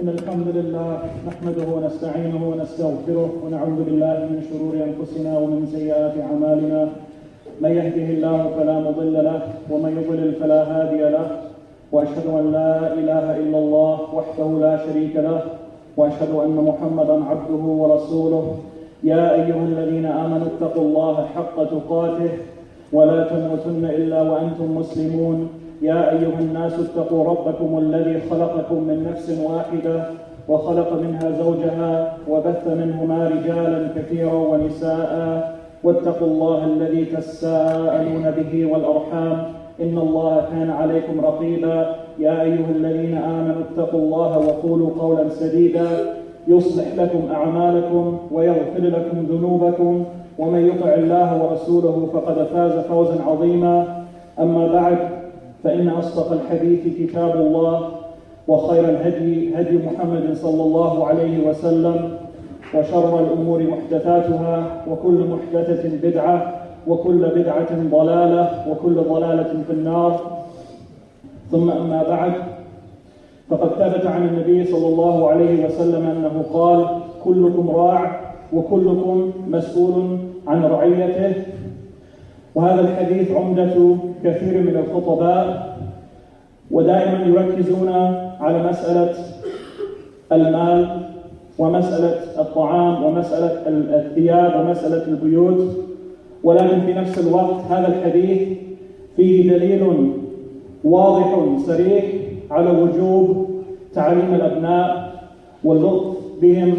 إن الحمد لله نحمده ونستعينه ونستغفره ونعوذ بالله من شرور أنفسنا ومن سيئات أعمالنا. من يهده الله فلا مضل له ومن يضلل فلا هادي له، وأشهد أن لا إله إلا الله وحده لا شريك له، وأشهد أن محمدا عبده ورسوله. يا أيها الذين آمنوا اتقوا الله حق تقاته ولا تموتن إلا وأنتم مسلمون. يا أيها الناس اتقوا ربكم الذي خلقكم من نفس واحدة وخلق منها زوجها وبث منهما رجالا كثيرا ونساء، واتقوا الله الذي تساءلون به والأرحام إن الله كان عليكم رقيبا. يا أيها الذين آمنوا اتقوا الله وقولوا قولا سديدا يصلح لكم أعمالكم ويغفر لكم ذنوبكم، ومن يطع الله ورسوله فقد فاز فوزا عظيما. أما بعد، فإن أصدق الحديث كتاب الله، وخير الهدي هدي محمد صلى الله عليه وسلم، وشر الأمور محدثاتها، وكل محدثة بدعة، وكل بدعة ضلالة، وكل ضلالة في النار. ثم أما بعد، فقد ثبت عن النبي صلى الله عليه وسلم أنه قال: كلكم راع وكلكم مسؤول عن رعيته. وهذا الحديث عمدة كثير من الخطباء، ودائما يركزون على مسألة المال ومسألة الطعام ومسألة الثياب ومسألة البيوت، ولكن في نفس الوقت هذا الحديث فيه دليل واضح صريح على وجوب تعليم الأبناء واللطف بهم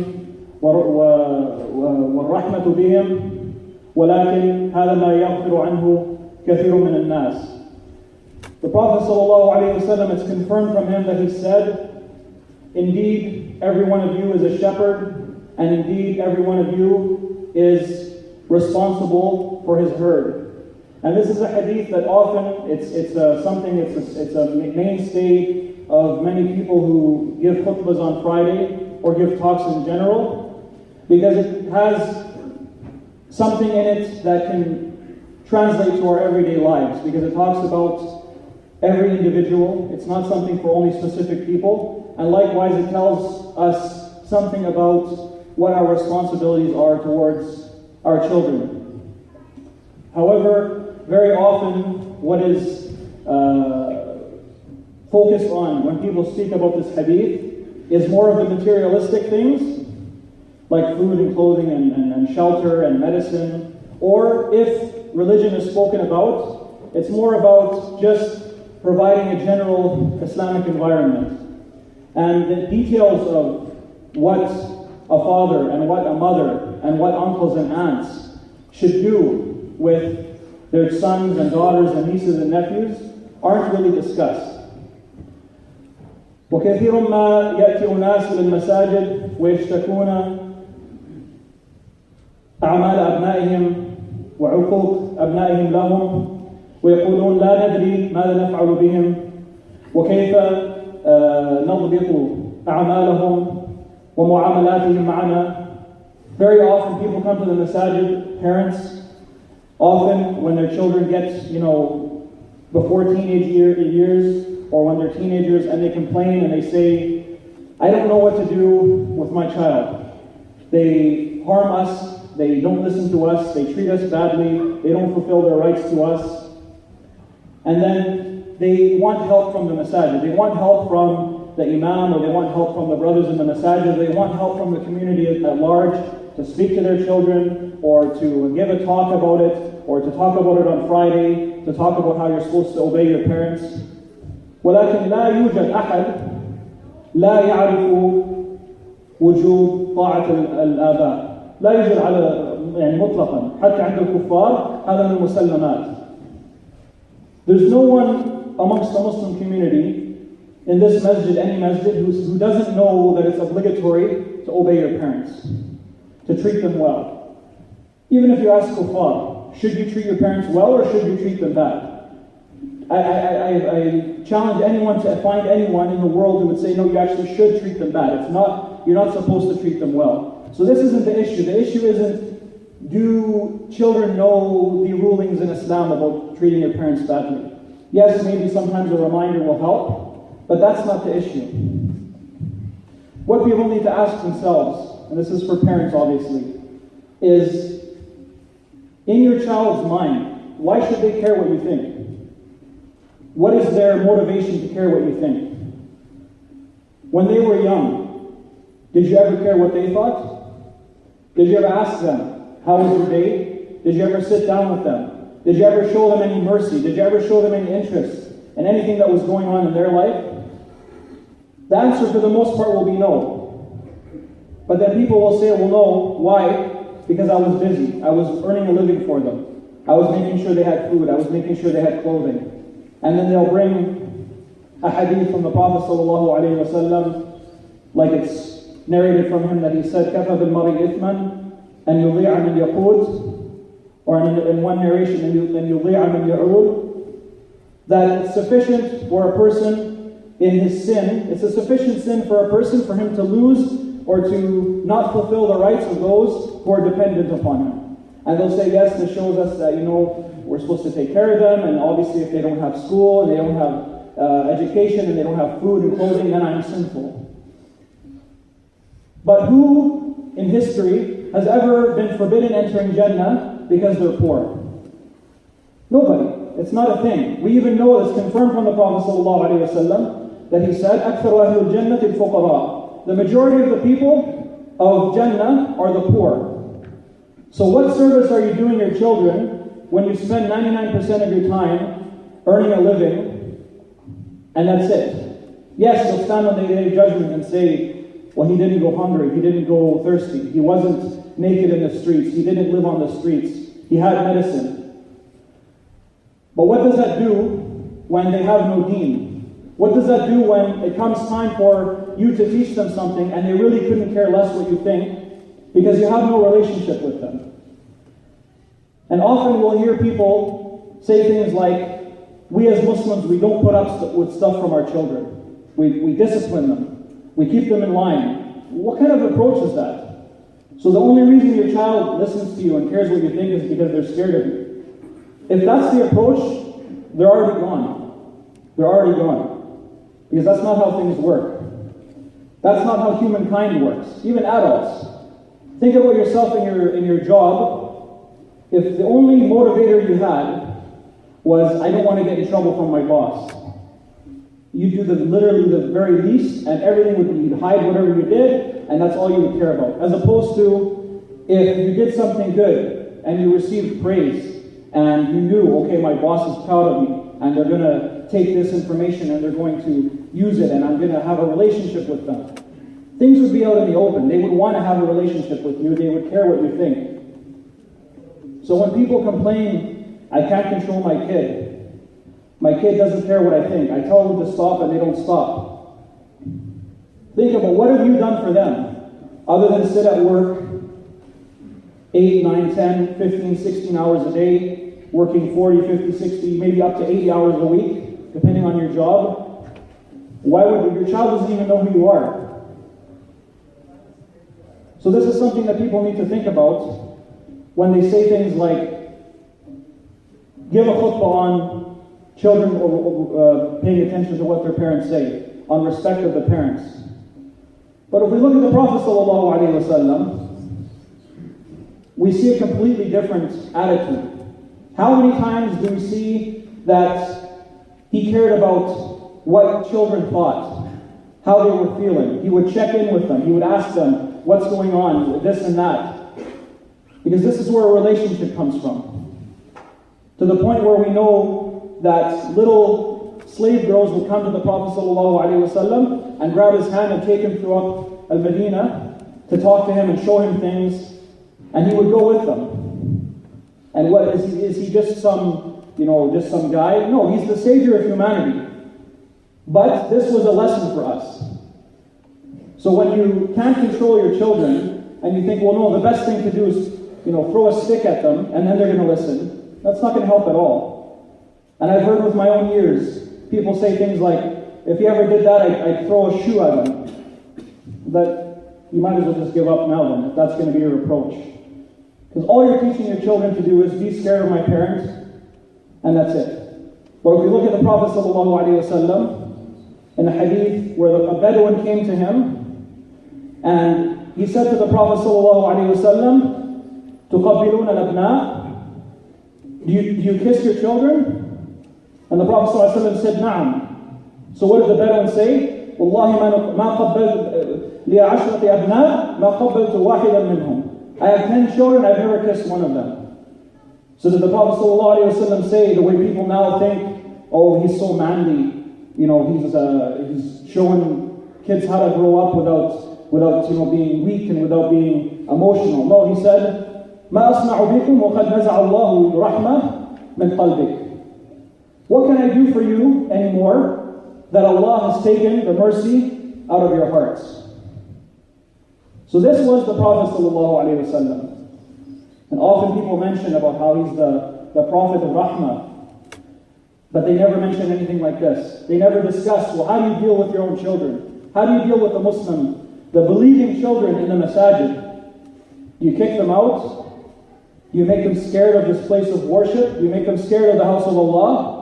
والرحمة بهم، ولكن هذا ما يغفر عنه كثير من الناس. The Prophet ﷺ, it's confirmed from him that he said, indeed every one of you is a shepherd, and indeed every one of you is responsible for his herd. And this is a hadith that often it's a mainstay of many people who give khutbahs on Friday or give talks in general, because it has something in it that can translate to our everyday lives, because it talks about every individual. It's not something for only specific people. And likewise, it tells us something about what our responsibilities are towards our children. However, very often what is focused on when people speak about this hadith is more of the materialistic things, like food and clothing and shelter and medicine. Or if religion is spoken about, it's more about just providing a general Islamic environment. And the details of what a father and what a mother and what uncles and aunts should do with their sons and daughters and nieces and nephews aren't really discussed. وكثير ما يأتي أناس للمساجد ويشتكون أعمال أبنائهم وعقوق أبنائهم لهم، ويقولون لا ندري ماذا نفعل بهم وكيف نضبط أعمالهم ومعاملاتهم معنا. Very often people come to the masajid, parents, often when their children get, before teenage years, or when they're teenagers, and they complain and they say, I don't know what to do with my child. They harm us, they don't listen to us, they treat us badly, they don't fulfill their rights to us. And then they want help from the masajid. They want help from the imam, or they want help from the brothers in the masajid. They want help from the community at large to speak to their children, or to give a talk about it, or to talk about it on Friday, to talk about how you're supposed to obey your parents. ولكن لا يوجد أحد لا يعرف وجوب طاعة الآباء. لا يوجد على مطلقا حتى عند الكفار هذا من المسلمات. There's no one amongst the Muslim community in this masjid, any masjid, who doesn't know that it's obligatory to obey your parents, to treat them well. Even if you ask kuffar, should you treat your parents well or should you treat them bad? I challenge anyone to find anyone in the world who would say, no, you actually should treat them bad. You're not supposed to treat them well. So this isn't the issue. The issue isn't, do children know the rulings in Islam about treating your parents badly? Yes, maybe sometimes a reminder will help, but that's not the issue. What people need to ask themselves, and this is for parents obviously, is in your child's mind, why should they care what you think? What is their motivation to care what you think? When they were young, did you ever care what they thought? Did you ever ask them, how was your day? Did you ever sit down with them? Did you ever show them any mercy? Did you ever show them any interest in anything that was going on in their life? The answer for the most part will be no. But then people will say, well, no. Why? Because I was busy. I was earning a living for them. I was making sure they had food. I was making sure they had clothing. And then they'll bring a hadith from the Prophet ﷺ, like it's narrated from him that he said, كَفَى بِالْمَرِي إِثْمًا أَنْ يُضِيعَ مِنْ يَقُودٍ, or in one narration, أَنْ يُضِيعَ مِنْ يَعُودٍ, that it's sufficient for a person in his sin, it's a sufficient sin for a person for him to lose or to not fulfill the rights of those who are dependent upon him. And they'll say, yes, this shows us that, we're supposed to take care of them, and obviously if they don't have school, and they don't have education, and they don't have food and clothing, then I'm sinful. But who in history has ever been forbidden entering Jannah because they're poor? Nobody. It's not a thing. We even know it's confirmed from the Prophet ﷺ that he said, أَكْثَرُ أَهْلِ الْجَنَّةِ الْفُقَرَاءِ. The majority of the people of Jannah are the poor. So what service are you doing your children when you spend 99% of your time earning a living and that's it? Yes, you'll stand on the day of judgment and say, well, he didn't go hungry, he didn't go thirsty, he wasn't naked in the streets, he didn't live on the streets, he had medicine. But what does that do when they have no deen? What does that do when it comes time for you to teach them something and they really couldn't care less what you think because you have no relationship with them? And often we'll hear people say things like, we as Muslims, we don't put up with stuff from our children. We discipline them. We keep them in line. What kind of approach is that? So the only reason your child listens to you and cares what you think is because they're scared of you. If that's the approach, they're already gone. They're already gone. Because that's not how things work. That's not how humankind works. Even adults. Think about yourself in your job. If the only motivator you had was, I don't want to get in trouble from my boss, you'd do literally the very least, and everything would be, you'd hide whatever you did, and that's all you would care about. As opposed to, if you did something good, and you received praise, and you knew, okay, my boss is proud of me, and they're going to take this information, and they're going to use it, and I'm going to have a relationship with them. Things would be out in the open. They would want to have a relationship with you. They would care what you think. So when people complain, I can't control my kid doesn't care what I think, I tell them to stop and they don't stop. Think about, what have you done for them other than sit at work 8, 9, 10, 15, 16 hours a day, working 40, 50, 60, maybe up to 80 hours a week, depending on your job? Why would your child doesn't even know who you are? So this is something that people need to think about when they say things like, give a khutbah on children paying attention to what their parents say, on respect of the parents. But if we look at the Prophet ﷺ, we see a completely different attitude. How many times do we see that he cared about what children thought, how they were feeling? He would check in with them. He would ask them, what's going on, this and that. Because this is where a relationship comes from. To the point where we know that little slave girls would come to the Prophet ﷺ and grab his hand and take him throughout Al-Medina to talk to him and show him things, and he would go with them. And what is he just some guy? No, he's the savior of humanity. But this was a lesson for us. So when you can't control your children and you think, well, no, the best thing to do is throw a stick at them and then they're going to listen, that's not going to help at all. And I've heard with my own ears people say things like, if you ever did that, I'd throw a shoe at them. But you might as well just give up now then, if that's going to be your approach. Because all you're teaching your children to do is be scared of my parents, and that's it. But if we look at the Prophet ﷺ, in a hadith where a Bedouin came to him, And he said to the Prophet ﷺ, تُقَبِّلُونَ الْأَبْنَاءِ, do you kiss your children? And the Prophet ﷺ said, نعم. So what did the Bedouin say? والله ما قبلت لي 10 أبناء ما قبلت واحدا منهم. I have 10 children, I've never kissed one of them. So did the Prophet ﷺ say, the way people now think, oh, he's so manly, he's showing kids how to grow up without being weak and without being emotional. No, he said, ما أصنع بكم وقد نزع الله رحمة من قلبك. What can I do for you anymore that Allah has taken the mercy out of your hearts? So this was the Prophet ﷺ. And often people mention about how he's the Prophet of Rahmah, but they never mention anything like this. They never discuss, well, how do you deal with your own children? How do you deal with the Muslim, the believing children in the Masjid? Do you kick them out? Do you make them scared of this place of worship? Do you make them scared of the house of Allah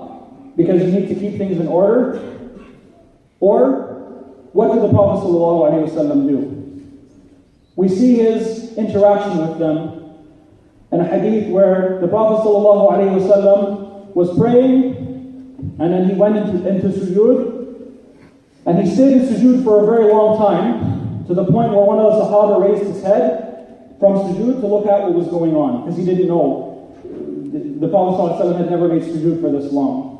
because you need to keep things in order? Or what did the Prophet ﷺ do? We see his interaction with them in a hadith where the Prophet ﷺ was praying and then he went into sujood, and he stayed in sujood for a very long time, to the point where one of the Sahaba raised his head from sujood to look at what was going on, because he didn't know. The Prophet ﷺ had never made sujood for this long.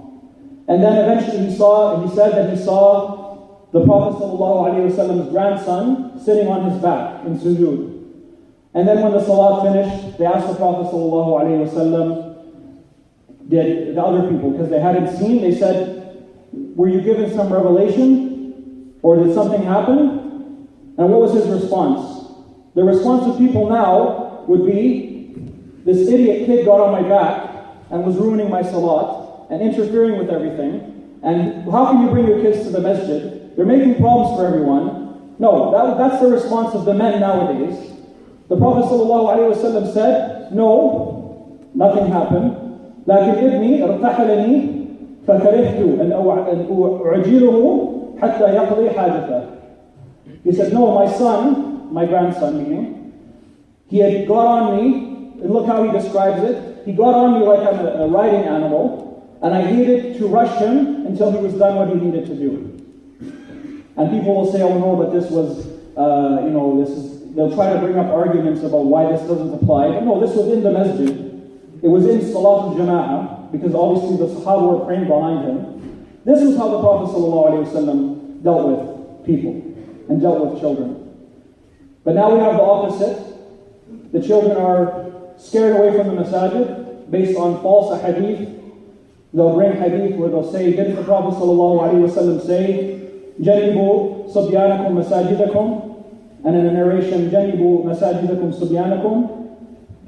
And then eventually he said that he saw the Prophet ﷺ's grandson sitting on his back in sujood. And then when the salat finished, they asked the Prophet ﷺ, did the other people, because they hadn't seen, they said, were you given some revelation? Or did something happen? And what was his response? The response of people now would be, this idiot kid got on my back and was ruining my salat and interfering with everything. And how can you bring your kids to the masjid? They're making problems for everyone. No, that's the response of the men nowadays. The Prophet ﷺ said, no, nothing happened. لكن ابني ارتحلني فكرهت أن أعجله حتى يقضي حاجته. He said, no, my son, my grandson meaning, he had got on me, and look how he describes it, he got on me like I'm a riding animal, and I hated to rush him until he was done what he needed to do. And people will say, oh no, but this was, they'll try to bring up arguments about why this doesn't apply. But no, this was in the masjid. It was in Salat al-Jama'ah, because obviously the Sahaba were praying behind him. This was how the Prophet ﷺ dealt with people and dealt with children. But now we have the opposite. The children are scared away from the masajid based on false hadith. They'll bring hadith where they'll say, didn't the Prophet ﷺ say, جَنِبُوا صُبْيَانَكُمْ مَسَاجِدَكُمْ? And in a narration, جَنِبُوا مَسَاجِدَكُمْ صُبْيَانَكُمْ?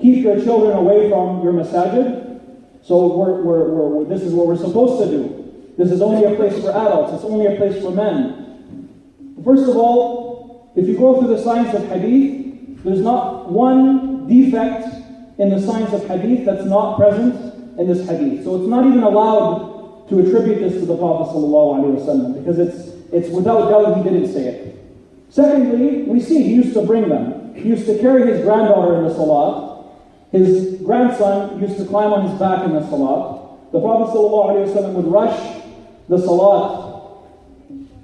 Keep your children away from your masajid. So this is what we're supposed to do. This is only a place for adults. It's only a place for men. First of all, if you go through the science of hadith, there's not one defect in the science of hadith that's not present in this hadith. So it's not even allowed to attribute this to the Prophet ﷺ, because it's without doubt he didn't say it. Secondly, we see he used to bring them. He used to carry his granddaughter in the salat. His grandson used to climb on his back in the salat. The Prophet ﷺ would rush the salat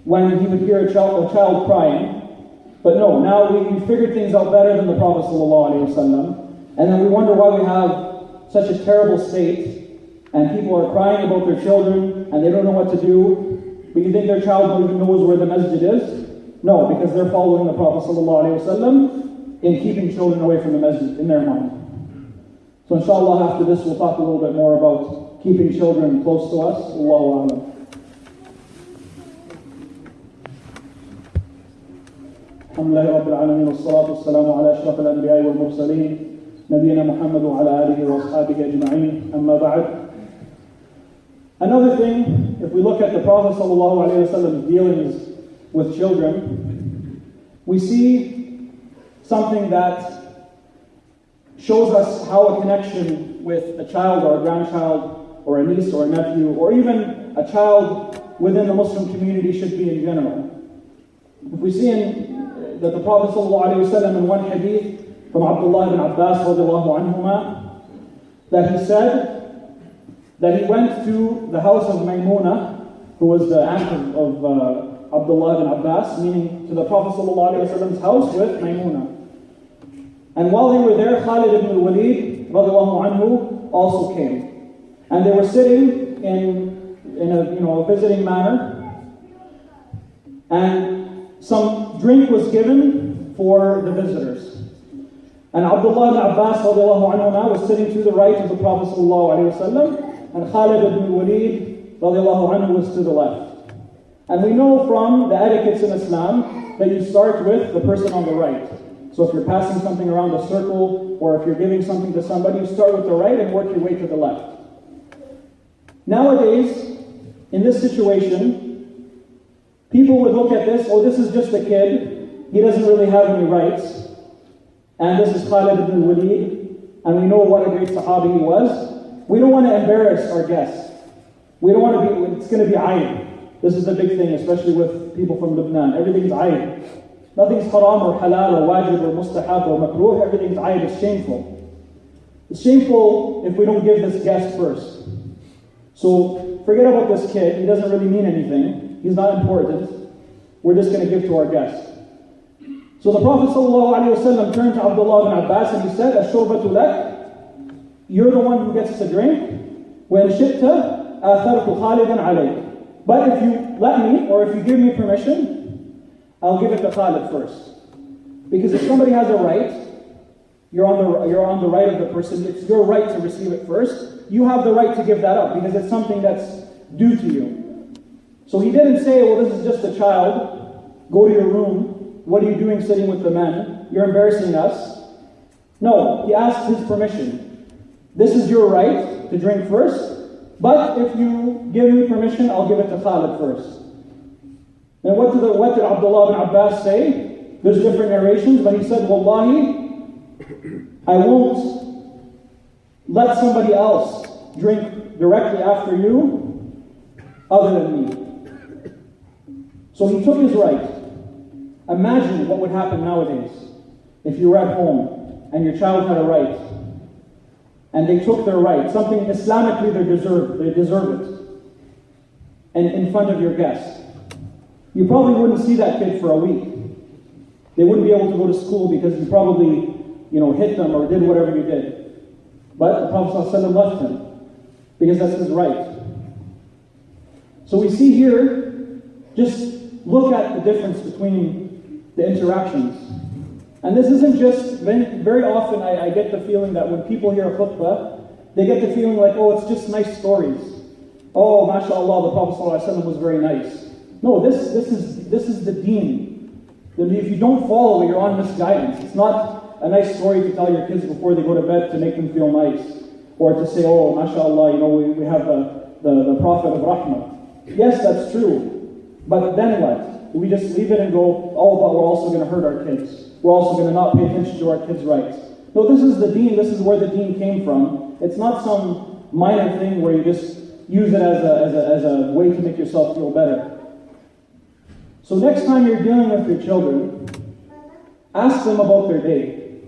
when he would hear a child crying. But no, now we figured things out better than the Prophet ﷺ. And then we wonder why we have such a terrible state, and people are crying about their children, and they don't know what to do. But you think their child even knows where the masjid is? No, because they're following the Prophet ﷺ in keeping children away from the masjid in their mind. So inshallah, after this, we'll talk a little bit more about keeping children close to us. Allahu A'lam. Alhamdulillah Rabbil Alameen, wassalatu wassalamu ala ashraf al-anbiya wal mursaleen, Nabiyyina Muhammad wa ala alihi wa ashabihi ajma'een, amma ba'd. Another thing, if we look at the Prophet ﷺ's dealings with children, we see something that shows us how a connection with a child or a grandchild or a niece or a nephew or even a child within the Muslim community should be in general. If we see in that the Prophet ﷺ in one hadith from Abdullah ibn Abbas radiallahu anhuma, that he said that he went to the house of Maymuna, who was the aunt of Abdullah ibn Abbas, meaning to the Prophet ﷺ's house with Maymuna. And while they were there, Khalid ibn al-Walid radiallahu anhu also came. And they were sitting in a visiting manner, and some drink was given for the visitors. And Abdullah ibn Abbas radiallahu anhu was sitting to the right of the Prophet ﷺ, and Khalid ibn al-Walid radiallahu anhu was to the left. And we know from the etiquettes in Islam that you start with the person on the right. So if you're passing something around a circle, or if you're giving something to somebody, you start with the right and work your way to the left. Nowadays, in this situation, people would look at this, oh, this is just a kid, he doesn't really have any rights, and this is Khalid ibn al-Walid, and we know what a great Sahabi he was. We don't want to embarrass our guests. We don't want to be, it's going to be ayib. This is the big thing, especially with people from Lebanon. Everything's ayib. Nothing's haram or halal or wajib or mustahab or makruh. Everything's ayib. It's shameful. It's shameful if we don't give this guest first. So forget about this kid. He doesn't really mean anything. He's not important. We're just going to give to our guest. So the Prophet ﷺ turned to Abdullah ibn Abbas and he said, "Ash-shurbatu lak." You're the one who gets to drink. When shi'ta athartu Khalidan alayk. But if you let me, or if you give me permission, I'll give it to Khalid first. Because if somebody has a right, you're on the right of the person. It's your right to receive it first. You have the right to give that up because it's something that's due to you. So he didn't say, well, this is just a child. Go to your room. What are you doing sitting with the men? You're embarrassing us. No, he asked his permission. This is your right to drink first. But if you give me permission, I'll give it to Khalid first. And what did Abdullah ibn Abbas say? There's different narrations, but he said, Wallahi, I won't let somebody else drink directly after you other than me. So he took his right. Imagine what would happen nowadays if you were at home and your child had a right and they took their right, something Islamically they deserve it, and in front of your guests. You probably wouldn't see that kid for a week. They wouldn't be able to go to school because you probably, hit them or did whatever you did. But the Prophet ﷺ left him because that's his right. So we see here, just look at the difference between the interactions. And this isn't just, very often I get the feeling that when people hear a khutbah, they get the feeling like, oh, it's just nice stories. Oh, mashallah, the Prophet ﷺ was very nice. No, this is the deen. If you don't follow it, you're on misguidance. It's not a nice story to tell your kids before they go to bed to make them feel nice. Or to say, oh, mashallah, we have the Prophet of Rahmah. Yes, that's true. But then what? Do we just leave it and go, oh, but we're also going to hurt our kids. We're also going to not pay attention to our kids' rights. No, this is the deen. This is where the deen came from. It's not some minor thing where you just use it as a way to make yourself feel better. So next time you're dealing with your children, ask them about their day.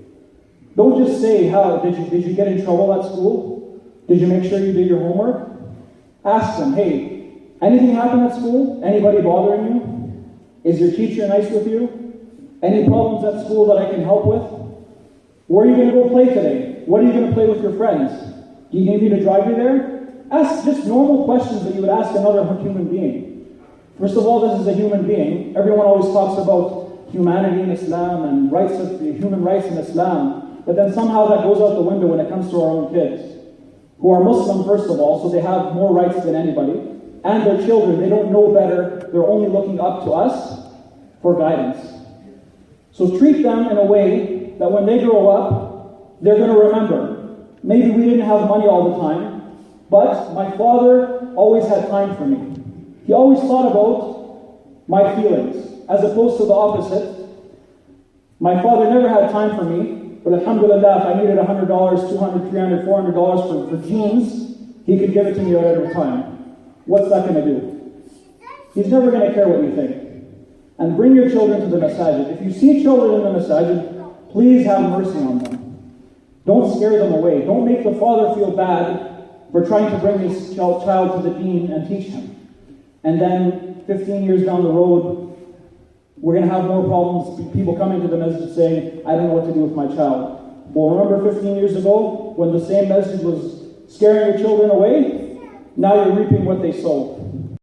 Don't just say, how did you get in trouble at school? Did you make sure you did your homework? Ask them, hey, anything happen at school? Anybody bothering you? Is your teacher nice with you? Any problems at school that I can help with? Where are you going to go play today? What are you going to play with your friends? Do you need me to drive you there? Ask just normal questions that you would ask another human being. First of all, this is a human being. Everyone always talks about humanity in Islam and human rights in Islam. But then somehow that goes out the window when it comes to our own kids, who are Muslim first of all, so they have more rights than anybody. And their children, they don't know better. They're only looking up to us for guidance. So treat them in a way that when they grow up, they're going to remember. Maybe we didn't have money all the time, but my father always had time for me. He always thought about my feelings, as opposed to the opposite. My father never had time for me, but alhamdulillah, if I needed $100, $200, $300, $400 for jeans, he could give it to me at every time. What's that going to do? He's never going to care what you think. And bring your children to the Masjid. If you see children in the Masjid, please have mercy on them. Don't scare them away. Don't make the father feel bad for trying to bring his child to the deen and teach him. And then 15 years down the road, we're going to have more problems, people coming to the masjid saying, I don't know what to do with my child. Well, remember 15 years ago when the same masjid was scaring your children away? Now you're reaping what they sowed.